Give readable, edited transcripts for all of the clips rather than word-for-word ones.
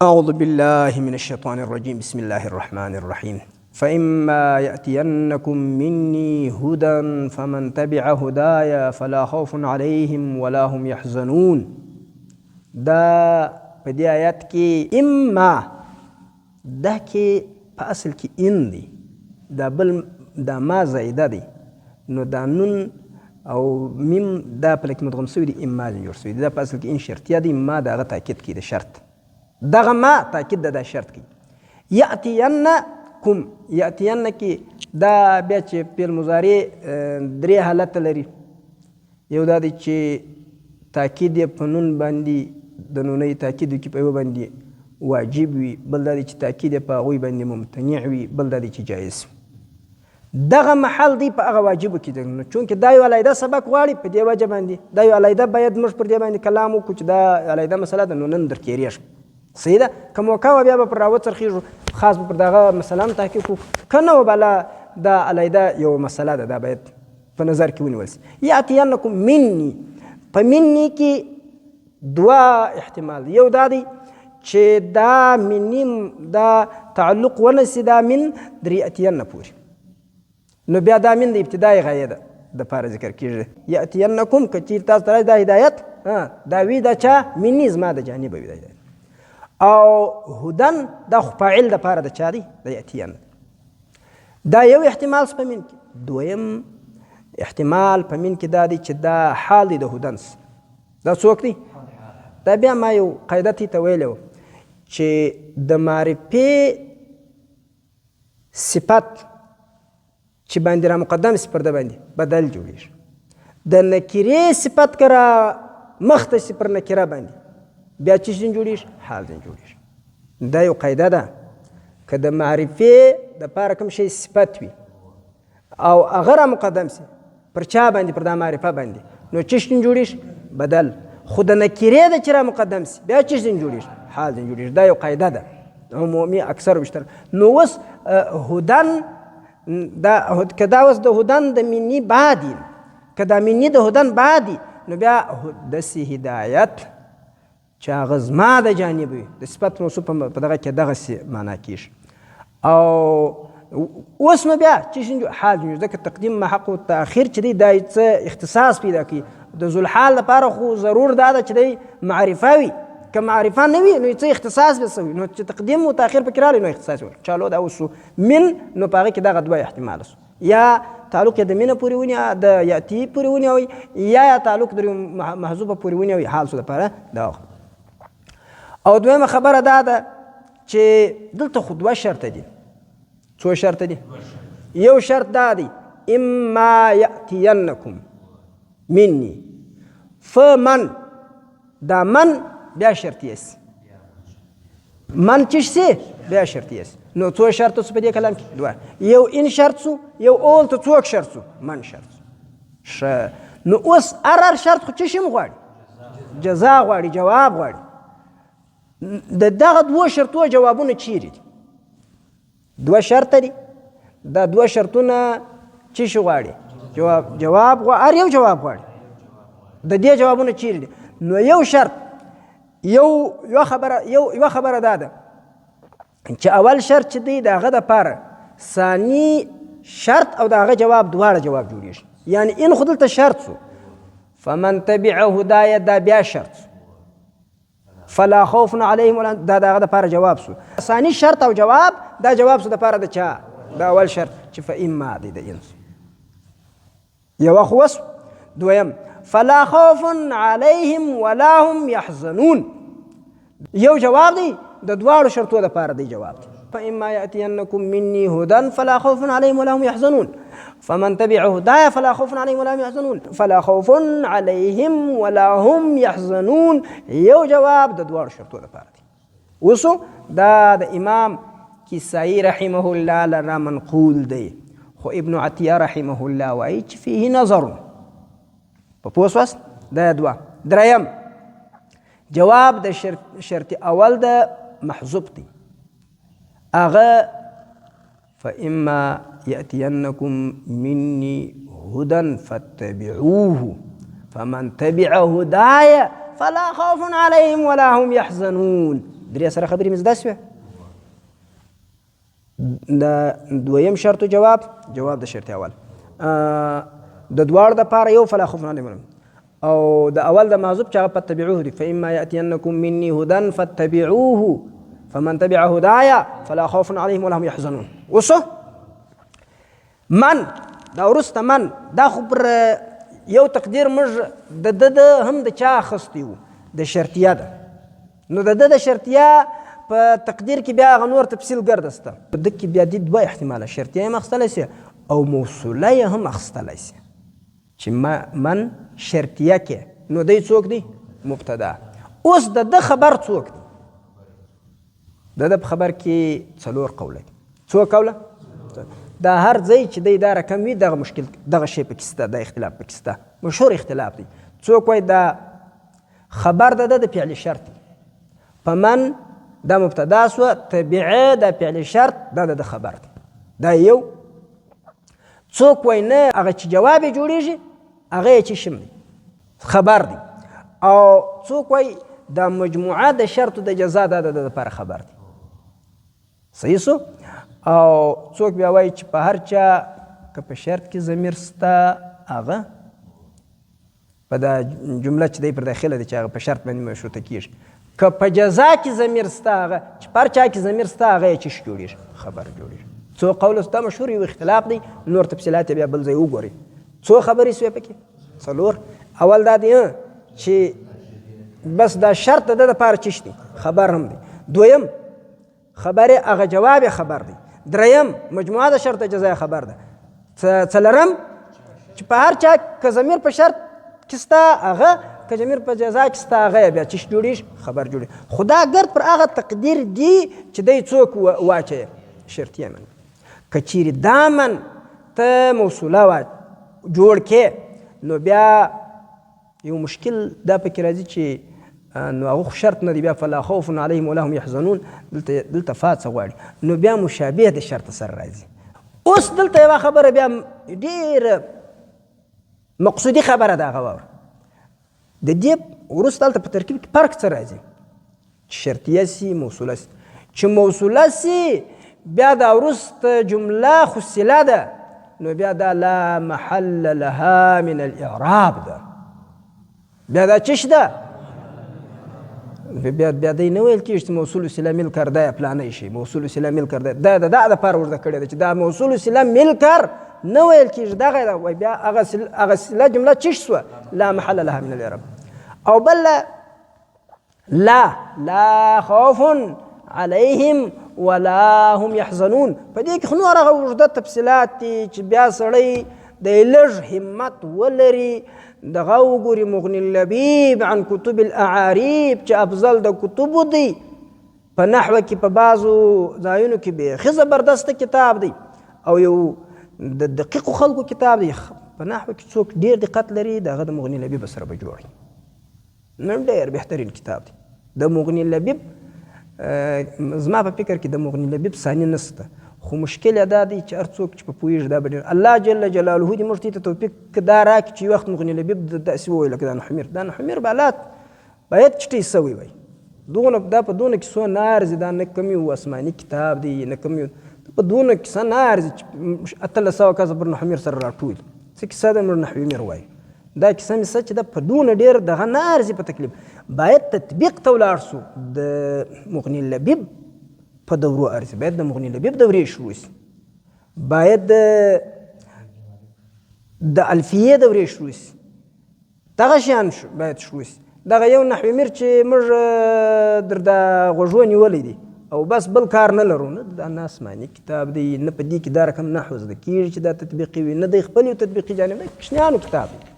أعوذ بالله من الشيطان الرجيم. بسم الله الرحمن الرحيم. فإما يأتينكم مني هدى فمن تبع هدايا فلا خوف عليهم ولا هم يحزنون. دا په دې آیات کې اما دا کې په اصل کې ان دی، دا بل دا ما زائده دی، نو دا نون او میم دا په لکه مدغم سوی دی، اما جوړ سوی دی. دا په اصل کې ان شرطیه دی، ما دا هغه تاکید کوي د شرط، دغه ما تاکید ده، دا شرط کوي. یأتینکم، یأتین کې دا بیا چې فعل مضارع درې حالت لري. یو دا دی چې تاکید یې په نون باندې د نونۍ تاکید وکړي په یوه باندې واجب وي، بل دا دی چې تاکید یې په هغوی باندې ممتنع وي، بل دا دی چې جایز. دغه محل دی په هغه واجبو کې دی، نو چونکې دا یو علیحده سبق غواړي، په دې وجه باندې دا یو علیحده باید موږ پر دې باندې کلام وکړو چې دا علیحده مسله ده، نو نن درتېرېږم. صحیح ده. که موقع وه بیا به پر راوڅرخېږو، خاص به پر دغه مسله هم تحقیق وکړو، که نه وه بله دا علیحده یو مسله ده، دا باید په نظر کې ونیول سي. یأتینکم مني، په مني کې دوه احتمال دی. یو دا دی چې دا مني دا تعلق ونسي دا من در یأتین پورې، نو بیا دا من د ابتدای غایه ده دپاره ذکر کېږي. یأتینکم که چېرې تاسو ته راشي دا هدایت دا وي دا چا مني زما د جانبه وي دا هدایت. او هدن دا خو فاعل دپاره د چا دی؟ د یأتین. دا یو احتمال په من کې. دویم احتمال په من کې دا دی چې دا حال دی د هدنس. دا څوک دی؟ دا بیا ما یو قاعده ته ویلی و چې د معرفې صفت چې باندې را مقدم سي پر ده باندې بدل جوړېږي. د نکرې صفت که را مخته سي پر نکره باندې بیا چې ځین جوړېږي؟ حال ځین جوړېږي. دا یو قاعده ده. که د معرفې دپاره کوم شی صفت وي او هغه را مقدم سي پر چا باندې؟ پر دا معرفه باندې، نو چې ځین جوړېږي؟ بدل. خو د نکرې ده چې را مقدم سي بیا چې ځین جوړېږي؟ حال ځین جوړېږي. دا یو قاعده ده عمومي اکثر بیشتر. نو اوس هدن دا که دا اوس د هدن د مني بعدي، که دا مني د هدن بعدي، نو بیا داسې هدایت چې هغه زما د جانب وي، د صفت موصوف په دغه کې دغسې معنا کېږي. او اوس نو بیا چې حال جوړېږي، ځکه تقدیم محق و تاخیر چې دی دا څه اختصاص پیدا کوي. د ذوالحال لپاره خو ضرور دا ده چې دی معرفه وي، که معرفه نه وي نو څه اختصاص به څه وي، نو چې تقدیم و تاخیر پکې راغلی نو اختصاص وي. چالو دا اوس من، نو په هغې کې دغه دوه احتمال سو، یا تعلق یې د منه پورې ونیوه، د یأتي پورې ونیوئ، یا تعلق د محذوفه پورې ونیوئ، حال سو دپاره دغه. او دویمه خبره دا ده چې دلته خو دوه شرطه دي. څو شرطه دي؟ یو شرط دا دی اما یأتینکم مني، فمن دا من بیا شرطیه سي، من چې سي بیا شرطیه سي. نو څو شرطه سو په دې کلام کې؟ دوه. یو ان شرط سو، یو اول ته څوک شرط سو؟ من شرط سو. ښه، نو اوس هر شرط خو څه شی غواړي؟ جزا غواړي، جواب غواړي. د دغه دوه شرطو جوابونه چیرې دي؟ دوه شرطه دي. دا دوه شرطونه څه شی غواړي؟ جواب غواړي، هر یو جواب غواړي. د دې جوابونه چیرې دي؟ نو یو شرط، یو خبره دا ده چې اول شرط چې دی د هغه دپاره ثاني شرط او د هغه جواب دواړه جواب جوړېږي. یعنې ان خو دلته شرط سو، فمن تبع هدایه دا بیا شرط سو، فلا خوف علیهم ولا، دا د هغه دپاره جواب سو. ثاني شرط او جواب دا جواب سو دپاره د چا؟ د اول شرط چې فإما دی د انس. یوه خو وسو. دویم فلا خوف علیهم ولا هم یحزنون، یو جواب دی د دواړو شرطو دپاره دی جواب دی. فإما یأتینکم مني هدى فلا خوف علیهم ولا هم یحزنون، فمن تبع هدایا فلا خوف علیهم ولا هم یحزنون، فلا خوف علیهم ولا هم یحزنون، یو جواب د دواړو شرطو دپاره دی. اوسو دا د امام کسائی رحمه الله لرا منقول دی، خو ابن عطیه رحمه الله وایي چې فيه نظر. په پوه سواست؟ دا دوه. دریم جواب د شرط اول د محذوف دی، هغه فإما یأتینکم مني هدى فاتبعوه فمن تبع هدایا فلا خوف علیهم ولا هم یحزنون. درې سره خبرې مې زده شوې. د دویم شرط جواب د شرط اول د دواړو دپاره یو فلا خوف علیهم او د اول د معذوب چې هغه فاتبعوه دي فإما یأتینکم مني هدى فاتبعوه فمن تبع هدایا فلا خوف علیهم ولا هم یحزنون. اوسو من دا وروسته من دا خو پر یو تقدیر موږ د هم د چا اخیستی وو د شرطیه ده نو د شرطیه په تقدیر کې بیا هغه نور تفصیل ګرده سته. په ده کې بیا دي دوه احتماله شرطیه هم اخیستلی سي او موصوله یې هم اخیستلی سي چې من شرطیه کې نو دی څوک دی مبتدا. اوس د ده خبر څوک دی د ده په خبر کې څلور قوله دي. څو قوله دا هر ځای چې دی دا رقم وي دغه مشکل دغه شی پکې سته د اختلاف پکې سته مشهور اختلاف دی. څوک وایي دا خبر د فعل شرط په من دا مبتدا سوه تبعه د فعل شرط دا د خبر دی دا یو. څوک وایي نه هغه چې جواب یې جوړېږي هغه یې چې شم دی خبر دی او څوک وایي دا مجموعه د شرط د جزا دا د دپاره خبر دی. صحیح سو. او څوک بیا وایي چې په هر چا که په شرط کې ضمیر سته هغه په دا جمله چې دی پر داخله دی چې هغه په شرط باندې مشروطه کېږي که په جزا کې ضمیر سته هغه چې په هر چا کې ضمیر سته هغه یې چې جوړېږي خبر جوړېږي. څو قوله سته مشهور یو اختلاف دی نور تفصیلات بیا بل ځای وګورئ. څو خبرې سوې پکې څلور. اول دا دی چې بس دا شرط د ده دپاره چش دی خبر هم دی. دویم خبرې هغه جواب خبر دی. دریم مجموعه د شرط جزا خبر ده. څلرم چې په هر چا که ضمیر په شرط کې سته هغه که ضمیر په جزا کې سته هغه بیا چش جوړېږي خبر جوړېږي. خو دا ګرد پر هغه تقدیر دی چې دی څوک واچوي شرطیه من. که چیرې دا من ته موصوله جوړ کې نو بیا یو مشکل دا پکې راځي چې نو هغه خو شرط نه دی بیا فلا خوف علیهم ولا هم یحزنون دلته فات څه غواړي نو بیا مشابه د شرط سره راځي. اوس دلته یوه خبره بیا ډېره مقصودي خبره ده هغه واوره د دې وروسته دلته په ترکیب کې فرق څه راځي چې شرطیه سي موصوله سي. چې موصوله سي بیا دا وروسته جمله خصله ده نو بیا دا لا محل لها من الاعراب ده بیا دا چش ده بیا دی نه ویل کېږي چې موصول وسیله مل کرده یا پلانی شي موصول وسیله مل کرده دا د دپاره ورته کړې ده چې دا موصول وسیله مل کر نه ویل کېږي دغه ده وایي بیا هغه سله جمله چش سوه لا محل لها من الاعراب. او بل لا خوف علیهم ولا هم یحزنون په دې کې خو نور هغه اوږده تفصیلات دي چې بیا سړی د لږ همت ولري دغه وګوري مغني اللبیب عن کتب الاعاریب چې افضل د کتبو دی په نحوه کې په بعضو ځایونو کې بیخي زبردسته کتاب دی او یو د دقیقو خلکو کتاب دی په نحوه کې څوک ډېر دقت لري د هغه د مغني لبیب سره به جوړي نن ډېر بهترین کتاب دی د مغني لبیب. زما په فکر کې د مغني لبیب ثاني نسته خو مشکل یې دا دی چې هر څوک چې په پوهېږي دا به ډېر الله جل جلاله دې موږ ته توفیق دا راکړي چې یو وخت مغني لبیب داسې ووایي لکه دا نحمیر بالات باید چټی سوی وای دا په دونه کیسو نه ارزي دا نه کم یو آسماني کتاب دی نه کم یو په دونه کیسه نه ارزي چې 1800 کسه پر نحمیر سره راټول څه کیسه ده موږ نحمیر وایي دا کیسه مې څه چې دا په دونه ډېر دغه نه ارزي په تکلیف باید تطبیق ته ولاړ سو د مغني لبیب په دورو ارزي باید د مغني لبیب دورې شروع سي باید د الفیې دورې شروع سي دغه شیان باید شروع سي. دغه یو نحوي میر چې موږ در د غوږو نیولی دی او بس بل کار نه لرو نه دا نه آسماني کتاب دی نه په دې کې دا رقم نحو زده کېږي چې دا تطبیقي وي نه د خپل یو تطبیقي جانب دی کوچنیانو کتاب دی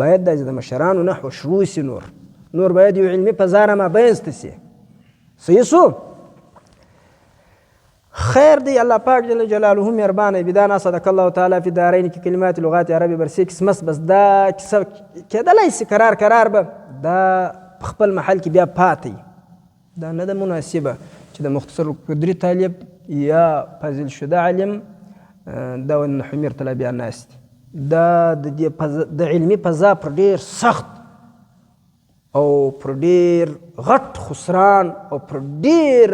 باید دا د مشرانو نحو شروع سي نور باید یو علمي فضا رامابینځته سي. صحیح سو. خیر دی الله پاک جل جلاله مهربانه بدانا صدق الله تعالی فی دارین کې کلمات لغات عربي برسي قسمت بس دا کیسه کېدلی سي قرار به دا خپل محل کې بیا پاتې دا نه ده مناسبه چې د مختصر قدري طالب یا فاضل شده علم دا نحو میر طلب بیا ناست دا د علمي فضا پر ډېر سخت او پر ډیر غټ خسران او پر ډیر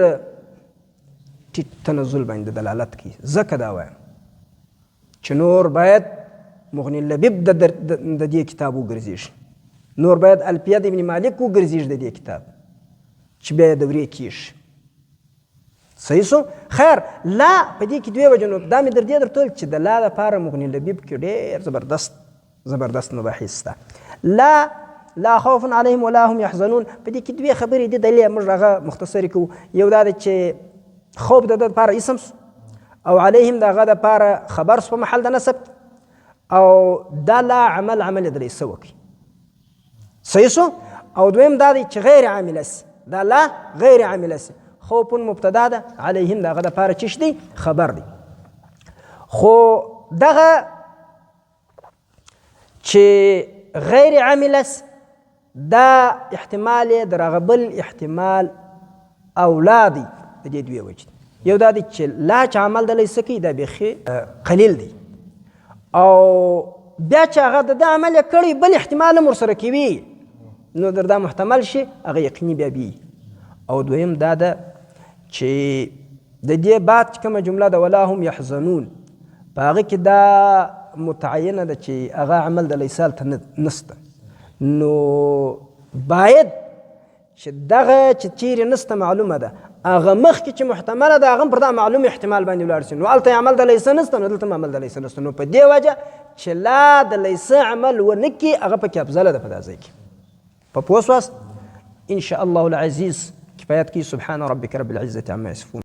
ټیټ تنزل باندې دلالت کوي. ځکه دا وایم چې نور باید مغني لبیب د دې کتاب وګرځېږي، نور باید الفیه د ابن مالک وګرځېږي د دې کتاب چې بیا یې دورې کېږي. صحیح شو؟ خیر لا په دې کې دوې وجې نو دا مې در دې درته ویل چې د لا لپاره مغني لبیب کې ډېر زبردست مباحث شته. لا خوف علیهم ولا هم یحزنون په دې کې دوې خبرې دي، دلیل موږ هغه مختصرې کوو. یو دا دی چې خوف د ده دپاره اسم او علیهم د هغه دپاره خبر په محل د نصب، او دا لا عمل یې د لیسه وکړي. صحیح شو؟ او دویم دا دی چې غیر عامله سي، دا لا غیر عامله سي، خوف مبتدا ده، علیهم د هغه دپاره چې دی خبر دی. خو دغه چې غیر عامله سي دا احتمال یې د هغه بل احتمال اولا دی د دې دوې وجې. یو دا دی چې لا چې عمل د لیسه کوي دا بیخي قلیل دی، او بیا چې هغه د ده عمل یې کړی بل احتمال هم ورسره کوي نو در دا محتمل شي هغه یقیني بیا بي. او دویم دا ده چې د دې بعد چې کومه جمله ده ولا هم یحزنون په هغه کې دا متعینه ده چې هغه عمل د لیسه هلته نسته، نو باید چې دغه چې چیرې نسته معلومه ده هغه مخکې چې محتمله ده هغه هم پر دا معلوم احتمال باندې ولاړ شي، نو هلته عمل د لیسه نسته نو دلته هم عمل د لیسه نسته، نو په دې وجه چې لا د لیسه عمل ونه کړي هغه پکې افضله ده په دا ځای کې. په پوه سواست؟ ان شاء الله العزیز کفایت کی. سبحان ربک رب العزة عما یصفون.